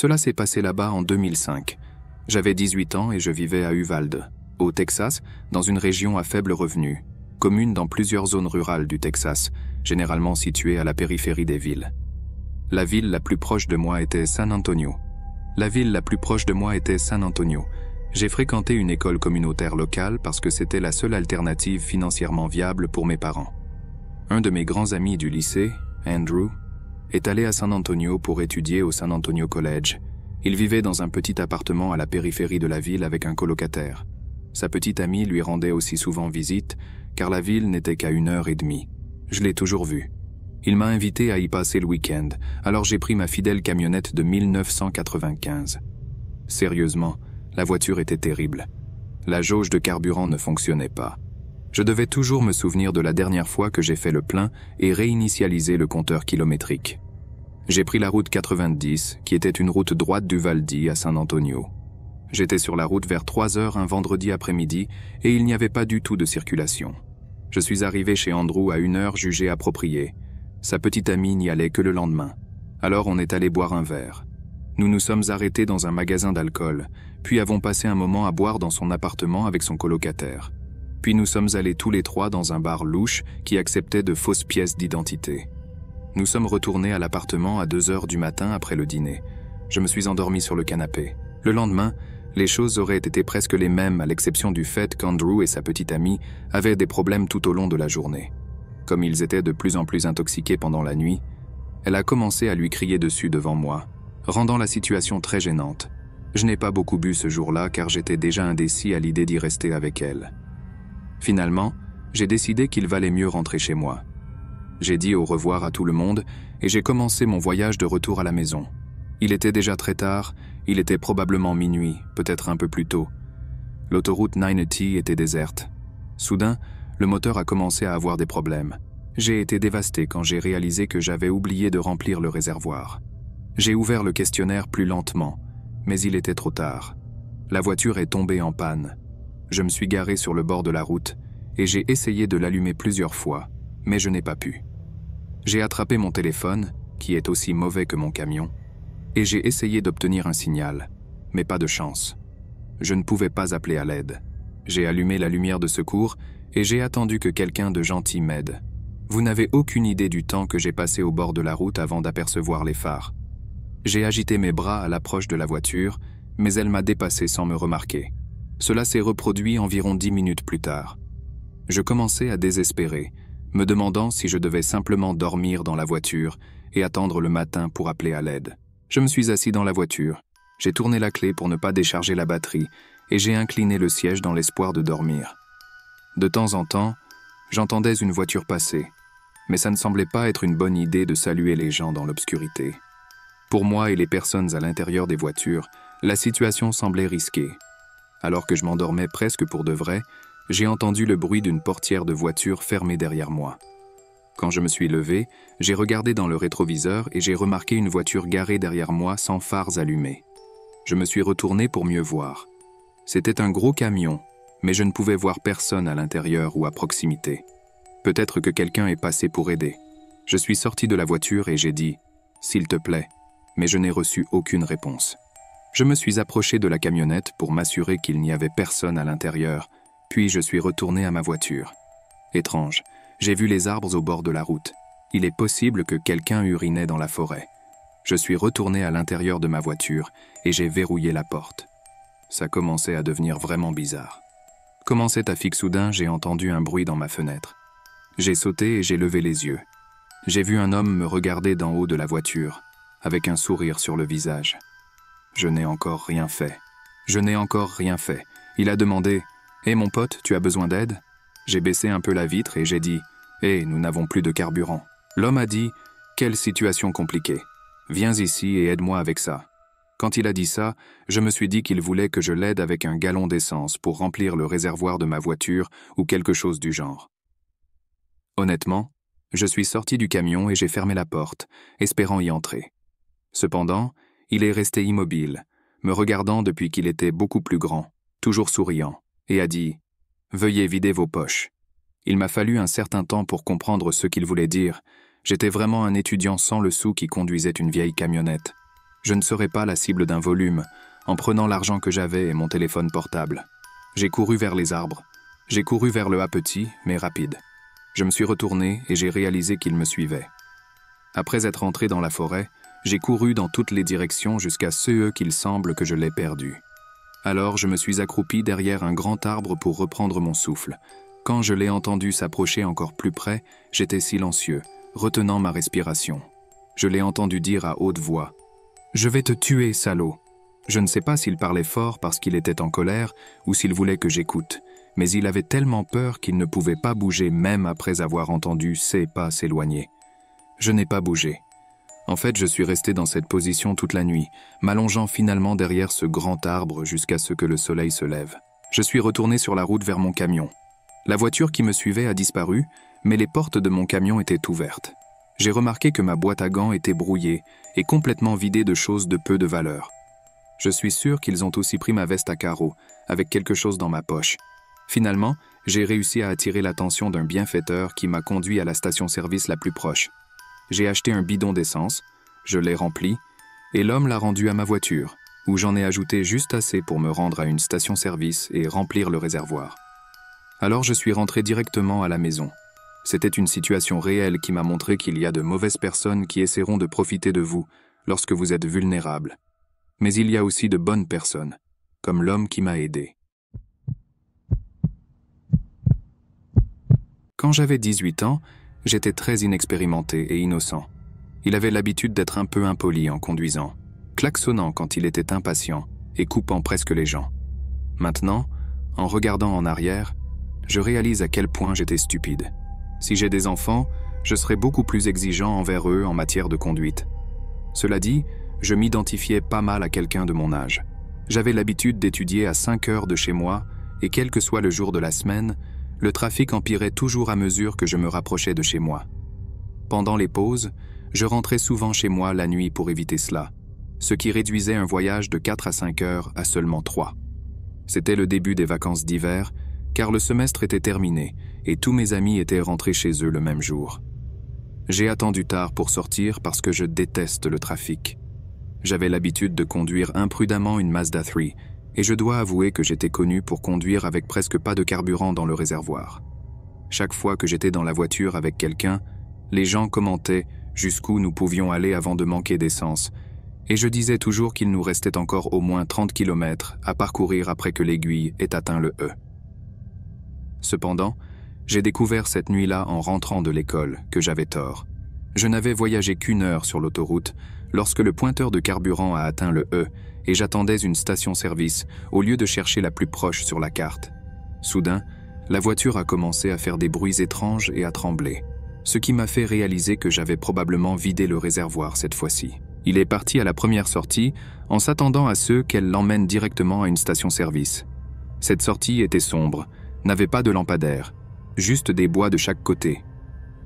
Cela s'est passé là-bas en 2005. J'avais 18 ans et je vivais à Uvalde, au Texas, dans une région à faible revenu, commune dans plusieurs zones rurales du Texas, généralement situées à la périphérie des villes. La ville la plus proche de moi était San Antonio. J'ai fréquenté une école communautaire locale parce que c'était la seule alternative financièrement viable pour mes parents. Un de mes grands amis du lycée, Andrew, est allé à San Antonio pour étudier au San Antonio College. Il vivait dans un petit appartement à la périphérie de la ville avec un colocataire. Sa petite amie lui rendait aussi souvent visite, car la ville n'était qu'à 1h30. Je l'ai toujours vu. Il m'a invité à y passer le week-end, alors j'ai pris ma fidèle camionnette de 1995. Sérieusement, la voiture était terrible. La jauge de carburant ne fonctionnait pas. Je devais toujours me souvenir de la dernière fois que j'ai fait le plein et réinitialiser le compteur kilométrique. J'ai pris la route 90, qui était une route droite d'Uvalde à San Antonio. J'étais sur la route vers 3h un vendredi après-midi et il n'y avait pas du tout de circulation. Je suis arrivé chez Andrew à 1h jugée appropriée. Sa petite amie n'y allait que le lendemain. Alors on est allé boire un verre. Nous nous sommes arrêtés dans un magasin d'alcool, puis avons passé un moment à boire dans son appartement avec son colocataire. Puis nous sommes allés tous les trois dans un bar louche qui acceptait de fausses pièces d'identité. Nous sommes retournés à l'appartement à 2h du matin après le dîner. Je me suis endormi sur le canapé. Le lendemain, les choses auraient été presque les mêmes à l'exception du fait qu'Andrew et sa petite amie avaient des problèmes tout au long de la journée. Comme ils étaient de plus en plus intoxiqués pendant la nuit, elle a commencé à lui crier dessus devant moi, rendant la situation très gênante. Je n'ai pas beaucoup bu ce jour-là car j'étais déjà indécis à l'idée d'y rester avec elle. Finalement, j'ai décidé qu'il valait mieux rentrer chez moi. J'ai dit au revoir à tout le monde et j'ai commencé mon voyage de retour à la maison. Il était déjà très tard, il était probablement minuit, peut-être un peu plus tôt. L'autoroute 90 était déserte. Soudain, le moteur a commencé à avoir des problèmes. J'ai été dévasté quand j'ai réalisé que j'avais oublié de remplir le réservoir. J'ai ouvert le questionnaire plus lentement, mais il était trop tard. La voiture est tombée en panne. Je me suis garé sur le bord de la route et j'ai essayé de l'allumer plusieurs fois, mais je n'ai pas pu. J'ai attrapé mon téléphone, qui est aussi mauvais que mon camion, et j'ai essayé d'obtenir un signal, mais pas de chance. Je ne pouvais pas appeler à l'aide. J'ai allumé la lumière de secours et j'ai attendu que quelqu'un de gentil m'aide. Vous n'avez aucune idée du temps que j'ai passé au bord de la route avant d'apercevoir les phares. J'ai agité mes bras à l'approche de la voiture, mais elle m'a dépassé sans me remarquer. Cela s'est reproduit environ 10 minutes plus tard. Je commençais à désespérer, me demandant si je devais simplement dormir dans la voiture et attendre le matin pour appeler à l'aide. Je me suis assis dans la voiture, j'ai tourné la clé pour ne pas décharger la batterie et j'ai incliné le siège dans l'espoir de dormir. De temps en temps, j'entendais une voiture passer, mais ça ne semblait pas être une bonne idée de saluer les gens dans l'obscurité. Pour moi et les personnes à l'intérieur des voitures, la situation semblait risquée. Alors que je m'endormais presque pour de vrai, j'ai entendu le bruit d'une portière de voiture fermée derrière moi. Quand je me suis levé, j'ai regardé dans le rétroviseur et j'ai remarqué une voiture garée derrière moi sans phares allumés. Je me suis retourné pour mieux voir. C'était un gros camion, mais je ne pouvais voir personne à l'intérieur ou à proximité. Peut-être que quelqu'un est passé pour aider. Je suis sorti de la voiture et j'ai dit « S'il te plaît », mais je n'ai reçu aucune réponse. Je me suis approché de la camionnette pour m'assurer qu'il n'y avait personne à l'intérieur, puis je suis retourné à ma voiture. Étrange, j'ai vu les arbres au bord de la route. Il est possible que quelqu'un urinait dans la forêt. Je suis retourné à l'intérieur de ma voiture et j'ai verrouillé la porte. Ça commençait à devenir vraiment bizarre. Comme en cet affixe soudain, j'ai entendu un bruit dans ma fenêtre. J'ai sauté et j'ai levé les yeux. J'ai vu un homme me regarder d'en haut de la voiture, avec un sourire sur le visage. Je n'ai encore rien fait. Il a demandé « Hé mon pote, tu as besoin d'aide ?» J'ai baissé un peu la vitre et j'ai dit « Hé, nous n'avons plus de carburant. » L'homme a dit « Quelle situation compliquée. Viens ici et aide-moi avec ça. » Quand il a dit ça, je me suis dit qu'il voulait que je l'aide avec un gallon d'essence pour remplir le réservoir de ma voiture ou quelque chose du genre. Honnêtement, je suis sorti du camion et j'ai fermé la porte, espérant y entrer. Cependant, il est resté immobile, me regardant depuis qu'il était beaucoup plus grand, toujours souriant, et a dit « Veuillez vider vos poches ». Il m'a fallu un certain temps pour comprendre ce qu'il voulait dire. J'étais vraiment un étudiant sans le sou qui conduisait une vieille camionnette. Je ne serais pas la cible d'un volume, en prenant l'argent que j'avais et mon téléphone portable. J'ai couru vers les arbres. J'ai couru vers le A petit, mais rapide. Je me suis retourné et j'ai réalisé qu'il me suivait. Après être entré dans la forêt, j'ai couru dans toutes les directions jusqu'à ce qu'il semble que je l'ai perdu. Alors je me suis accroupi derrière un grand arbre pour reprendre mon souffle. Quand je l'ai entendu s'approcher encore plus près, j'étais silencieux, retenant ma respiration. Je l'ai entendu dire à haute voix « Je vais te tuer, salaud !» Je ne sais pas s'il parlait fort parce qu'il était en colère ou s'il voulait que j'écoute, mais il avait tellement peur qu'il ne pouvait pas bouger même après avoir entendu ses pas s'éloigner. Je n'ai pas bougé. En fait, je suis resté dans cette position toute la nuit, m'allongeant finalement derrière ce grand arbre jusqu'à ce que le soleil se lève. Je suis retourné sur la route vers mon camion. La voiture qui me suivait a disparu, mais les portes de mon camion étaient ouvertes. J'ai remarqué que ma boîte à gants était brouillée et complètement vidée de choses de peu de valeur. Je suis sûr qu'ils ont aussi pris ma veste à carreaux, avec quelque chose dans ma poche. Finalement, j'ai réussi à attirer l'attention d'un bienfaiteur qui m'a conduit à la station-service la plus proche. J'ai acheté un bidon d'essence, je l'ai rempli, et l'homme l'a rendu à ma voiture, où j'en ai ajouté juste assez pour me rendre à une station-service et remplir le réservoir. Alors je suis rentré directement à la maison. C'était une situation réelle qui m'a montré qu'il y a de mauvaises personnes qui essaieront de profiter de vous lorsque vous êtes vulnérable. Mais il y a aussi de bonnes personnes, comme l'homme qui m'a aidé. Quand j'avais 18 ans, j'étais très inexpérimenté et innocent. Il avait l'habitude d'être un peu impoli en conduisant, klaxonnant quand il était impatient et coupant presque les gens. Maintenant, en regardant en arrière, je réalise à quel point j'étais stupide. Si j'ai des enfants, je serai beaucoup plus exigeant envers eux en matière de conduite. Cela dit, je m'identifiais pas mal à quelqu'un de mon âge. J'avais l'habitude d'étudier à 5 heures de chez moi et quel que soit le jour de la semaine, le trafic empirait toujours à mesure que je me rapprochais de chez moi. Pendant les pauses, je rentrais souvent chez moi la nuit pour éviter cela, ce qui réduisait un voyage de 4 à 5 heures à seulement 3. C'était le début des vacances d'hiver, car le semestre était terminé et tous mes amis étaient rentrés chez eux le même jour. J'ai attendu tard pour sortir parce que je déteste le trafic. J'avais l'habitude de conduire imprudemment une Mazda 3 et je dois avouer que j'étais connu pour conduire avec presque pas de carburant dans le réservoir. Chaque fois que j'étais dans la voiture avec quelqu'un, les gens commentaient jusqu'où nous pouvions aller avant de manquer d'essence et je disais toujours qu'il nous restait encore au moins 30 km à parcourir après que l'aiguille ait atteint le E. Cependant, j'ai découvert cette nuit-là en rentrant de l'école que j'avais tort. Je n'avais voyagé qu'1 heure sur l'autoroute lorsque le pointeur de carburant a atteint le E et j'attendais une station-service au lieu de chercher la plus proche sur la carte. Soudain, la voiture a commencé à faire des bruits étranges et à trembler, ce qui m'a fait réaliser que j'avais probablement vidé le réservoir cette fois-ci. Il est parti à la première sortie en s'attendant à ce qu'elle l'emmène directement à une station-service. Cette sortie était sombre, n'avait pas de lampadaire, juste des bois de chaque côté.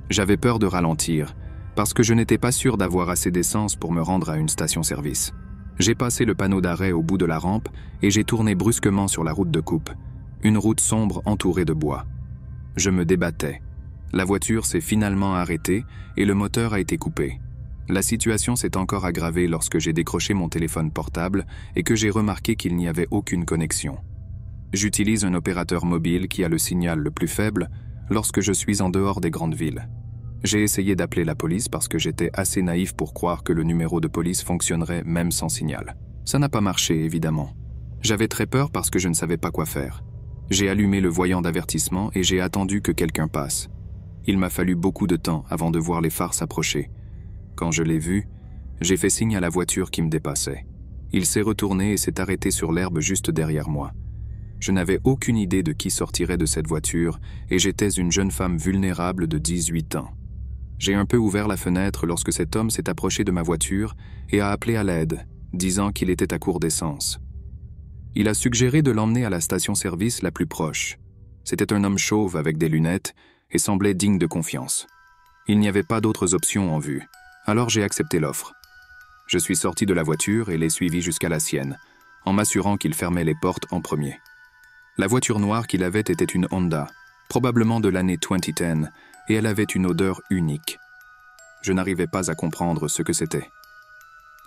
J'avais peur de ralentir, parce que je n'étais pas sûr d'avoir assez d'essence pour me rendre à une station-service. J'ai passé le panneau d'arrêt au bout de la rampe et j'ai tourné brusquement sur la route de coupe, une route sombre entourée de bois. Je me débattais. La voiture s'est finalement arrêtée et le moteur a été coupé. La situation s'est encore aggravée lorsque j'ai décroché mon téléphone portable et que j'ai remarqué qu'il n'y avait aucune connexion. J'utilise un opérateur mobile qui a le signal le plus faible lorsque je suis en dehors des grandes villes. J'ai essayé d'appeler la police parce que j'étais assez naïf pour croire que le numéro de police fonctionnerait même sans signal. Ça n'a pas marché, évidemment. J'avais très peur parce que je ne savais pas quoi faire. J'ai allumé le voyant d'avertissement et j'ai attendu que quelqu'un passe. Il m'a fallu beaucoup de temps avant de voir les phares s'approcher. Quand je l'ai vu, j'ai fait signe à la voiture qui me dépassait. Il s'est retourné et s'est arrêté sur l'herbe juste derrière moi. Je n'avais aucune idée de qui sortirait de cette voiture et j'étais une jeune femme vulnérable de 18 ans. J'ai un peu ouvert la fenêtre lorsque cet homme s'est approché de ma voiture et a appelé à l'aide, disant qu'il était à court d'essence. Il a suggéré de l'emmener à la station-service la plus proche. C'était un homme chauve avec des lunettes et semblait digne de confiance. Il n'y avait pas d'autres options en vue, alors j'ai accepté l'offre. Je suis sorti de la voiture et l'ai suivi jusqu'à la sienne, en m'assurant qu'il fermait les portes en premier. La voiture noire qu'il avait était une Honda, probablement de l'année 2010, et elle avait une odeur unique. Je n'arrivais pas à comprendre ce que c'était.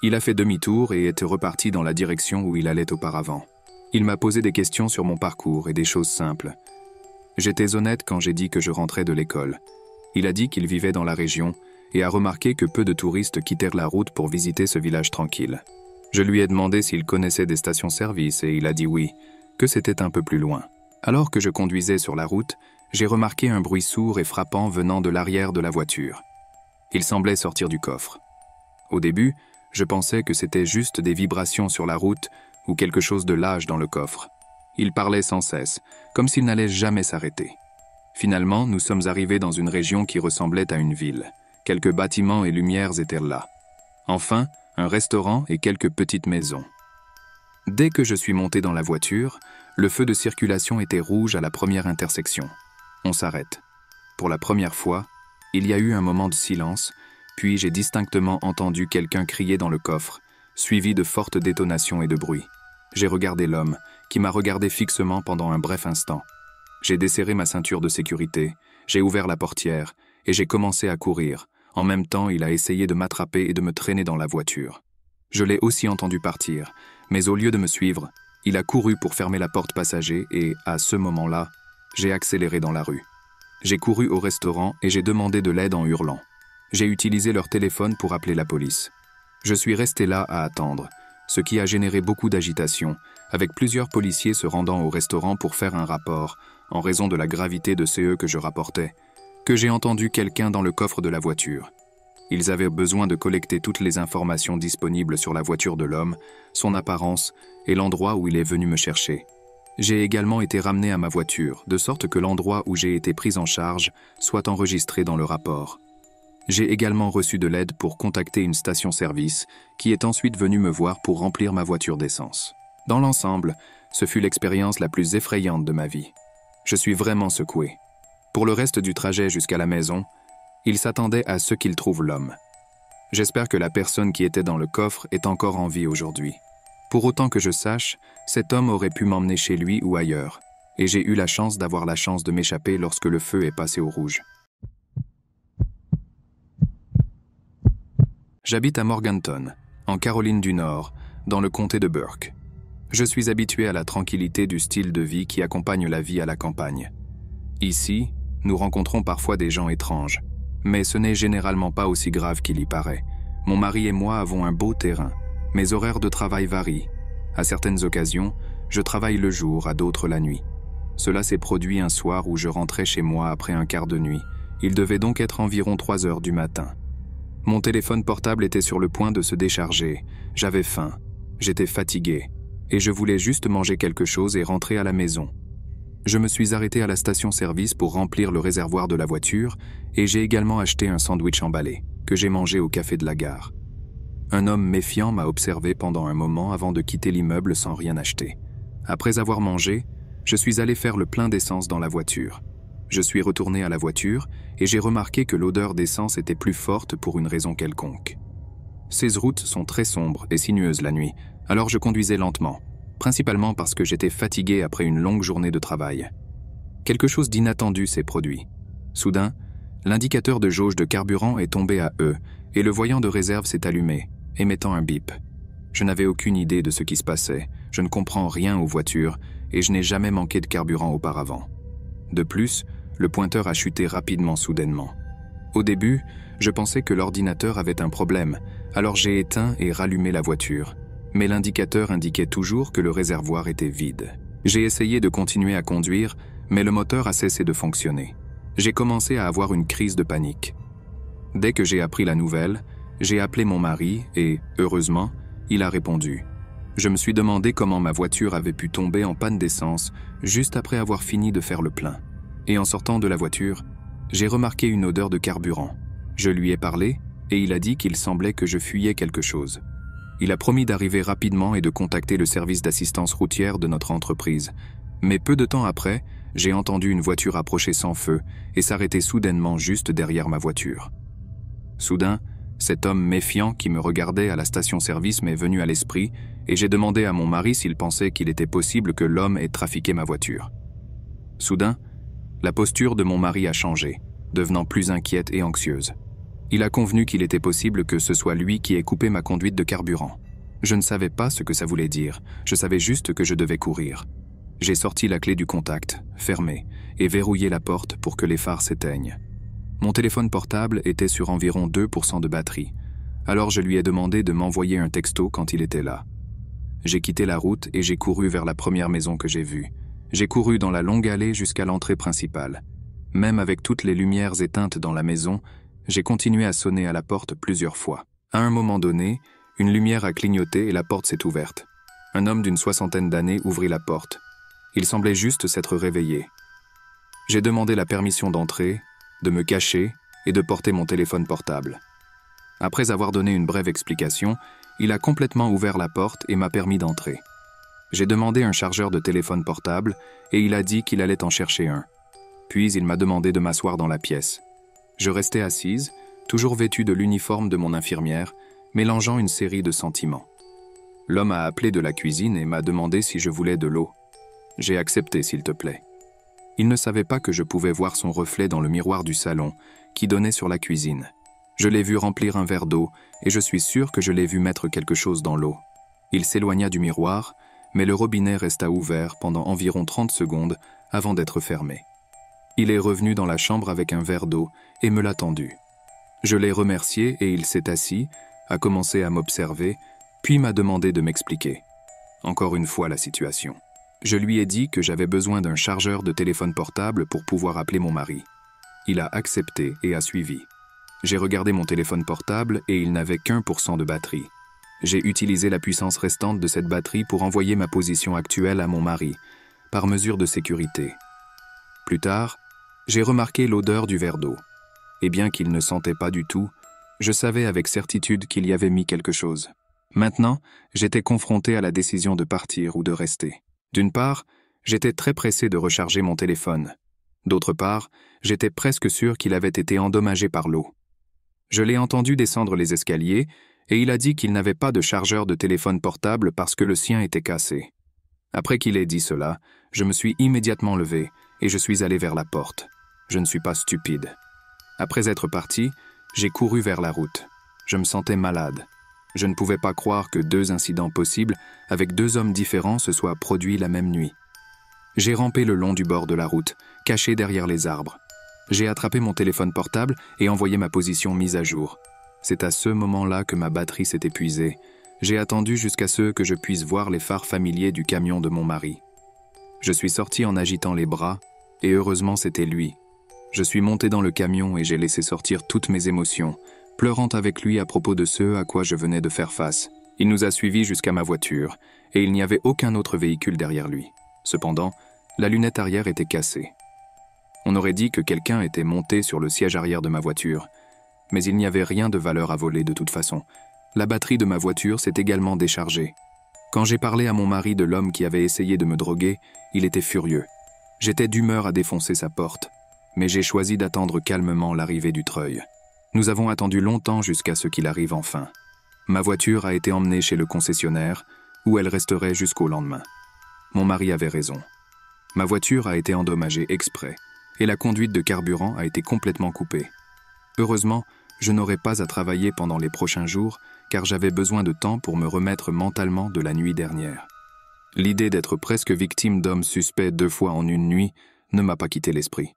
Il a fait demi-tour et est reparti dans la direction où il allait auparavant. Il m'a posé des questions sur mon parcours et des choses simples. J'étais honnête quand j'ai dit que je rentrais de l'école. Il a dit qu'il vivait dans la région et a remarqué que peu de touristes quittèrent la route pour visiter ce village tranquille. Je lui ai demandé s'il connaissait des stations-service et il a dit oui, que c'était un peu plus loin. Alors que je conduisais sur la route, j'ai remarqué un bruit sourd et frappant venant de l'arrière de la voiture. Il semblait sortir du coffre. Au début, je pensais que c'était juste des vibrations sur la route ou quelque chose de lâche dans le coffre. Il parlait sans cesse, comme s'il n'allait jamais s'arrêter. Finalement, nous sommes arrivés dans une région qui ressemblait à une ville. Quelques bâtiments et lumières étaient là. Enfin, un restaurant et quelques petites maisons. Dès que je suis monté dans la voiture, le feu de circulation était rouge à la première intersection. On s'arrête. Pour la première fois, il y a eu un moment de silence, puis j'ai distinctement entendu quelqu'un crier dans le coffre, suivi de fortes détonations et de bruit. J'ai regardé l'homme, qui m'a regardé fixement pendant un bref instant. J'ai desserré ma ceinture de sécurité, j'ai ouvert la portière, et j'ai commencé à courir. En même temps, il a essayé de m'attraper et de me traîner dans la voiture. Je l'ai aussi entendu partir, mais au lieu de me suivre, il a couru pour fermer la porte passager et, à ce moment-là, j'ai accéléré dans la rue. J'ai couru au restaurant et j'ai demandé de l'aide en hurlant. J'ai utilisé leur téléphone pour appeler la police. Je suis resté là à attendre, ce qui a généré beaucoup d'agitation, avec plusieurs policiers se rendant au restaurant pour faire un rapport, en raison de la gravité de ce que je rapportais, que j'ai entendu quelqu'un dans le coffre de la voiture. Ils avaient besoin de collecter toutes les informations disponibles sur la voiture de l'homme, son apparence et l'endroit où il est venu me chercher. J'ai également été ramené à ma voiture, de sorte que l'endroit où j'ai été pris en charge soit enregistré dans le rapport. J'ai également reçu de l'aide pour contacter une station-service qui est ensuite venue me voir pour remplir ma voiture d'essence. Dans l'ensemble, ce fut l'expérience la plus effrayante de ma vie. Je suis vraiment secoué. Pour le reste du trajet jusqu'à la maison, il s'attendait à ce qu'il trouve l'homme. J'espère que la personne qui était dans le coffre est encore en vie aujourd'hui. Pour autant que je sache, cet homme aurait pu m'emmener chez lui ou ailleurs, et j'ai eu la chance d'avoir la chance de m'échapper lorsque le feu est passé au rouge. J'habite à Morganton, en Caroline du Nord, dans le comté de Burke. Je suis habitué à la tranquillité du style de vie qui accompagne la vie à la campagne. Ici, nous rencontrons parfois des gens étranges, mais ce n'est généralement pas aussi grave qu'il y paraît. Mon mari et moi avons un beau terrain. Mes horaires de travail varient. À certaines occasions, je travaille le jour, à d'autres la nuit. Cela s'est produit un soir où je rentrais chez moi après un quart de nuit. Il devait donc être environ 3 heures du matin. Mon téléphone portable était sur le point de se décharger. J'avais faim, j'étais fatigué, et je voulais juste manger quelque chose et rentrer à la maison. Je me suis arrêté à la station-service pour remplir le réservoir de la voiture et j'ai également acheté un sandwich emballé, que j'ai mangé au café de la gare. Un homme méfiant m'a observé pendant un moment avant de quitter l'immeuble sans rien acheter. Après avoir mangé, je suis allé faire le plein d'essence dans la voiture. Je suis retourné à la voiture et j'ai remarqué que l'odeur d'essence était plus forte pour une raison quelconque. Ces routes sont très sombres et sinueuses la nuit, alors je conduisais lentement, principalement parce que j'étais fatigué après une longue journée de travail. Quelque chose d'inattendu s'est produit. Soudain, l'indicateur de jauge de carburant est tombé à E et le voyant de réserve s'est allumé, émettant un bip. Je n'avais aucune idée de ce qui se passait, je ne comprends rien aux voitures et je n'ai jamais manqué de carburant auparavant. De plus, le pointeur a chuté rapidement soudainement. Au début, je pensais que l'ordinateur avait un problème, alors j'ai éteint et rallumé la voiture. Mais l'indicateur indiquait toujours que le réservoir était vide. J'ai essayé de continuer à conduire, mais le moteur a cessé de fonctionner. J'ai commencé à avoir une crise de panique. Dès que j'ai appris la nouvelle, j'ai appelé mon mari et, heureusement, il a répondu. Je me suis demandé comment ma voiture avait pu tomber en panne d'essence juste après avoir fini de faire le plein. Et en sortant de la voiture, j'ai remarqué une odeur de carburant. Je lui ai parlé et il a dit qu'il semblait que je fuyais quelque chose. Il a promis d'arriver rapidement et de contacter le service d'assistance routière de notre entreprise. Mais peu de temps après, j'ai entendu une voiture approcher sans feu et s'arrêter soudainement juste derrière ma voiture. Soudain, cet homme méfiant qui me regardait à la station-service m'est venu à l'esprit et j'ai demandé à mon mari s'il pensait qu'il était possible que l'homme ait trafiqué ma voiture. Soudain, la posture de mon mari a changé, devenant plus inquiète et anxieuse. Il a convenu qu'il était possible que ce soit lui qui ait coupé ma conduite de carburant. Je ne savais pas ce que ça voulait dire, je savais juste que je devais courir. J'ai sorti la clé du contact, fermé, et verrouillé la porte pour que les phares s'éteignent. Mon téléphone portable était sur environ 2% de batterie, alors je lui ai demandé de m'envoyer un texto quand il était là. J'ai quitté la route et j'ai couru vers la première maison que j'ai vue. J'ai couru dans la longue allée jusqu'à l'entrée principale. Même avec toutes les lumières éteintes dans la maison, j'ai continué à sonner à la porte plusieurs fois. À un moment donné, une lumière a clignoté et la porte s'est ouverte. Un homme d'une 60aine d'années ouvrit la porte. Il semblait juste s'être réveillé. J'ai demandé la permission d'entrer, de me cacher et de porter mon téléphone portable. Après avoir donné une brève explication, il a complètement ouvert la porte et m'a permis d'entrer. J'ai demandé un chargeur de téléphone portable et il a dit qu'il allait en chercher un. Puis il m'a demandé de m'asseoir dans la pièce. Je restais assise, toujours vêtue de l'uniforme de mon infirmière, mélangeant une série de sentiments. L'homme a appelé de la cuisine et m'a demandé si je voulais de l'eau. J'ai accepté, s'il te plaît. Il ne savait pas que je pouvais voir son reflet dans le miroir du salon, qui donnait sur la cuisine. Je l'ai vu remplir un verre d'eau, et je suis sûr que je l'ai vu mettre quelque chose dans l'eau. Il s'éloigna du miroir, mais le robinet resta ouvert pendant environ 30 secondes avant d'être fermé. Il est revenu dans la chambre avec un verre d'eau et me l'a tendu. Je l'ai remercié et il s'est assis, a commencé à m'observer, puis m'a demandé de m'expliquer. Encore une fois la situation. Je lui ai dit que j'avais besoin d'un chargeur de téléphone portable pour pouvoir appeler mon mari. Il a accepté et a suivi. J'ai regardé mon téléphone portable et il n'avait qu'1% de batterie. J'ai utilisé la puissance restante de cette batterie pour envoyer ma position actuelle à mon mari, par mesure de sécurité. Plus tard, j'ai remarqué l'odeur du verre d'eau. Et bien qu'il ne sentait pas du tout, je savais avec certitude qu'il y avait mis quelque chose. Maintenant, j'étais confronté à la décision de partir ou de rester. D'une part, j'étais très pressé de recharger mon téléphone. D'autre part, j'étais presque sûr qu'il avait été endommagé par l'eau. Je l'ai entendu descendre les escaliers et il a dit qu'il n'avait pas de chargeur de téléphone portable parce que le sien était cassé. Après qu'il ait dit cela, je me suis immédiatement levé et je suis allé vers la porte. Je ne suis pas stupide. Après être parti, j'ai couru vers la route. Je me sentais malade. Je ne pouvais pas croire que 2 incidents possibles avec 2 hommes différents se soient produits la même nuit. J'ai rampé le long du bord de la route, caché derrière les arbres. J'ai attrapé mon téléphone portable et envoyé ma position mise à jour. C'est à ce moment-là que ma batterie s'est épuisée. J'ai attendu jusqu'à ce que je puisse voir les phares familiers du camion de mon mari. Je suis sorti en agitant les bras, et heureusement c'était lui. Je suis monté dans le camion et j'ai laissé sortir toutes mes émotions, pleurant avec lui à propos de ce à quoi je venais de faire face. Il nous a suivis jusqu'à ma voiture, et il n'y avait aucun autre véhicule derrière lui. Cependant, la lunette arrière était cassée. On aurait dit que quelqu'un était monté sur le siège arrière de ma voiture, mais il n'y avait rien de valeur à voler de toute façon. La batterie de ma voiture s'est également déchargée. Quand j'ai parlé à mon mari de l'homme qui avait essayé de me droguer, il était furieux. J'étais d'humeur à défoncer sa porte, mais j'ai choisi d'attendre calmement l'arrivée du treuil. Nous avons attendu longtemps jusqu'à ce qu'il arrive enfin. Ma voiture a été emmenée chez le concessionnaire, où elle resterait jusqu'au lendemain. Mon mari avait raison. Ma voiture a été endommagée exprès, et la conduite de carburant a été complètement coupée. Heureusement, je n'aurai pas à travailler pendant les prochains jours, car j'avais besoin de temps pour me remettre mentalement de la nuit dernière. L'idée d'être presque victime d'hommes suspects 2 fois en une nuit ne m'a pas quitté l'esprit.